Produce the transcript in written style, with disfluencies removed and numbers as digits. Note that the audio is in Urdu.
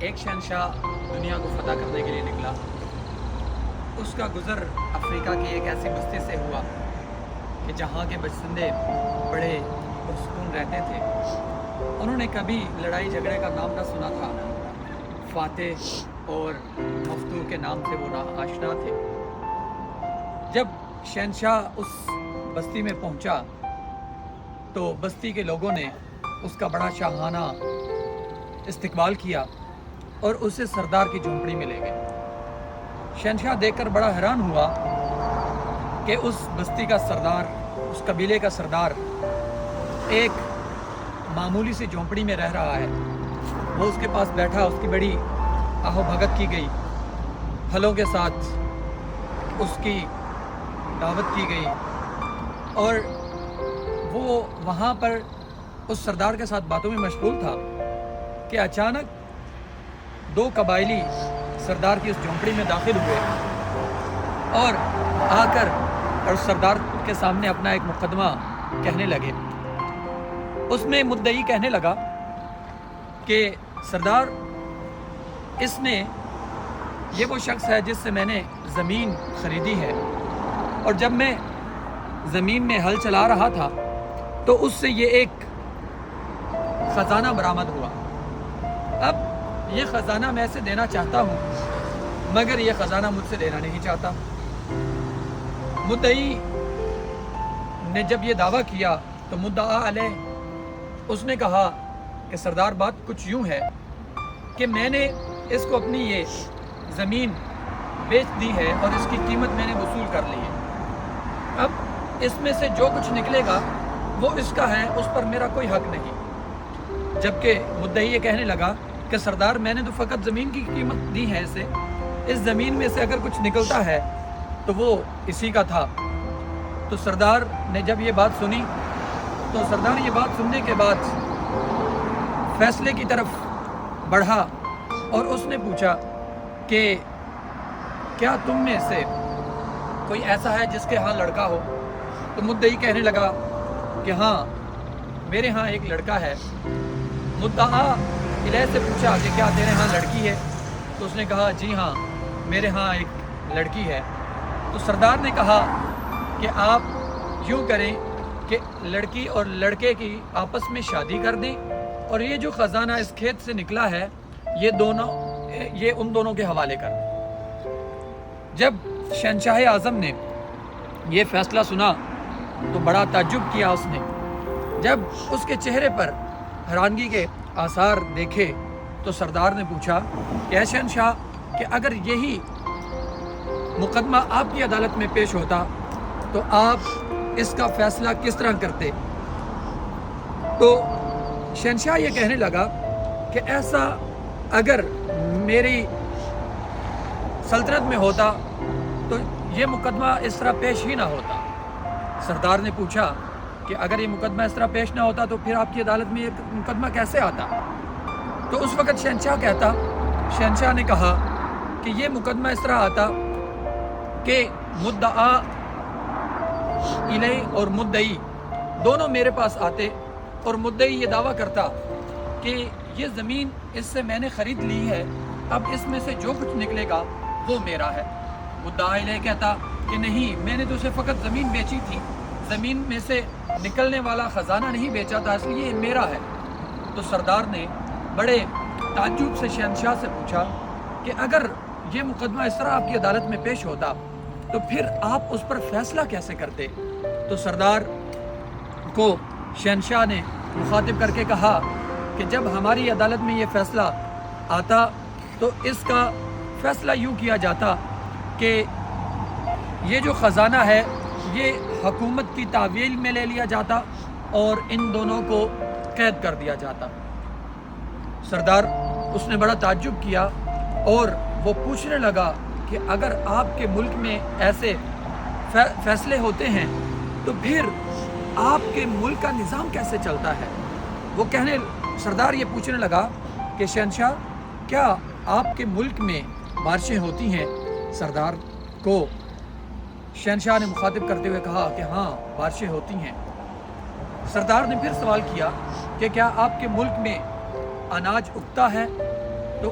ایک شہنشاہ دنیا کو فتح کرنے کے لیے نکلا. اس کا گزر افریقہ کی ایک ایسی بستی سے ہوا کہ جہاں کے باشندے بڑے پرسکون رہتے تھے. انہوں نے کبھی لڑائی جھگڑے کا نام نہ سنا تھا. فاتح اور مفتوح کے نام سے وہ آشنا تھے. جب شہنشاہ اس بستی میں پہنچا تو بستی کے لوگوں نے اس کا بڑا شاہانہ استقبال کیا اور اسے سردار کی جھونپڑی میں لے گئے. شہنشاہ دیکھ کر بڑا حیران ہوا کہ اس بستی کا سردار، اس قبیلے کا سردار ایک معمولی سی جھونپڑی میں رہ رہا ہے. وہ اس کے پاس بیٹھا، اس کی بڑی آہو بھگت کی گئی، پھلوں کے ساتھ اس کی دعوت کی گئی اور وہ وہاں پر اس سردار کے ساتھ باتوں میں مشغول تھا کہ اچانک دو قبائلی سردار کی اس جھونپڑی میں داخل ہوئے اور آ کر اور سردار کے سامنے اپنا ایک مقدمہ کہنے لگے. اس میں مدعی کہنے لگا کہ سردار، اس میں یہ وہ شخص ہے جس سے میں نے زمین خریدی ہے، اور جب میں زمین میں ہل چلا رہا تھا تو اس سے یہ ایک خزانہ برآمد ہوا. اب یہ خزانہ میں اسے دینا چاہتا ہوں، مگر یہ خزانہ مجھ سے دینا نہیں چاہتا. مدعی نے جب یہ دعویٰ کیا تو مدعا علیہ اس نے کہا کہ سردار، بات کچھ یوں ہے کہ میں نے اس کو اپنی یہ زمین بیچ دی ہے اور اس کی قیمت میں نے وصول کر لی ہے. اب اس میں سے جو کچھ نکلے گا وہ اس کا ہے، اس پر میرا کوئی حق نہیں. جبکہ مدعی یہ کہنے لگا کہ سردار، میں نے تو فقط زمین کی قیمت دی ہے اسے، اس زمین میں سے اگر کچھ نکلتا ہے تو وہ اسی کا تھا. تو سردار نے جب یہ بات سنی تو سردار یہ بات سننے کے بعد فیصلے کی طرف بڑھا اور اس نے پوچھا کہ کیا تم میں سے کوئی ایسا ہے جس کے ہاں لڑکا ہو؟ تو مدعی کہنے لگا کہ ہاں، میرے ہاں ایک لڑکا ہے. مدعا علیہ سے پوچھا کہ کیا تیرے ہاں لڑکی ہے؟ تو اس نے کہا جی ہاں، میرے ہاں ایک لڑکی ہے. تو سردار نے کہا کہ آپ یوں کریں کہ لڑکی اور لڑکے کی آپس میں شادی کر دیں اور یہ جو خزانہ اس کھیت سے نکلا ہے یہ ان دونوں کے حوالے کر دیں. جب شہنشاہ اعظم نے یہ فیصلہ سنا تو بڑا تعجب کیا اس نے. جب اس کے چہرے پر حیرانگی کے آثار دیکھے تو سردار نے پوچھا کہ اے شہنشاہ، کہ اگر یہی مقدمہ آپ کی عدالت میں پیش ہوتا تو آپ اس کا فیصلہ کس طرح کرتے؟ تو شہنشاہ یہ کہنے لگا کہ ایسا اگر میری سلطنت میں ہوتا تو یہ مقدمہ اس طرح پیش ہی نہ ہوتا. سردار نے پوچھا کہ اگر یہ مقدمہ اس طرح پیش نہ ہوتا تو پھر آپ کی عدالت میں یہ مقدمہ کیسے آتا؟ تو اس وقت شہنشاہ نے کہا کہ یہ مقدمہ اس طرح آتا کہ مدعا علیہ اور مدعی دونوں میرے پاس آتے اور مدعی یہ دعویٰ کرتا کہ یہ زمین اس سے میں نے خرید لی ہے، اب اس میں سے جو کچھ نکلے گا وہ میرا ہے. مدعا علیہ کہتا کہ نہیں، میں نے تو اسے فقط زمین بیچی تھی، زمین میں سے نکلنے والا خزانہ نہیں بیچا تھا، اس لیے یہ میرا ہے. تو سردار نے بڑے تعجب سے شہنشاہ سے پوچھا کہ اگر یہ مقدمہ اس طرح آپ کی عدالت میں پیش ہوتا تو پھر آپ اس پر فیصلہ کیسے کرتے؟ تو سردار کو شہنشاہ نے مخاطب کر کے کہا کہ جب ہماری عدالت میں یہ فیصلہ آتا تو اس کا فیصلہ یوں کیا جاتا کہ یہ جو خزانہ ہے یہ حکومت کی تحویل میں لے لیا جاتا اور ان دونوں کو قید کر دیا جاتا. سردار اس نے بڑا تعجب کیا اور وہ پوچھنے لگا کہ اگر آپ کے ملک میں ایسے فیصلے ہوتے ہیں تو پھر آپ کے ملک کا نظام کیسے چلتا ہے؟ سردار یہ پوچھنے لگا کہ شہنشاہ، کیا آپ کے ملک میں بارشیں ہوتی ہیں؟ سردار کو شہنشاہ نے مخاطب کرتے ہوئے کہا کہ ہاں، بارشیں ہوتی ہیں. سردار نے پھر سوال کیا کہ کیا آپ کے ملک میں اناج اگتا ہے؟ تو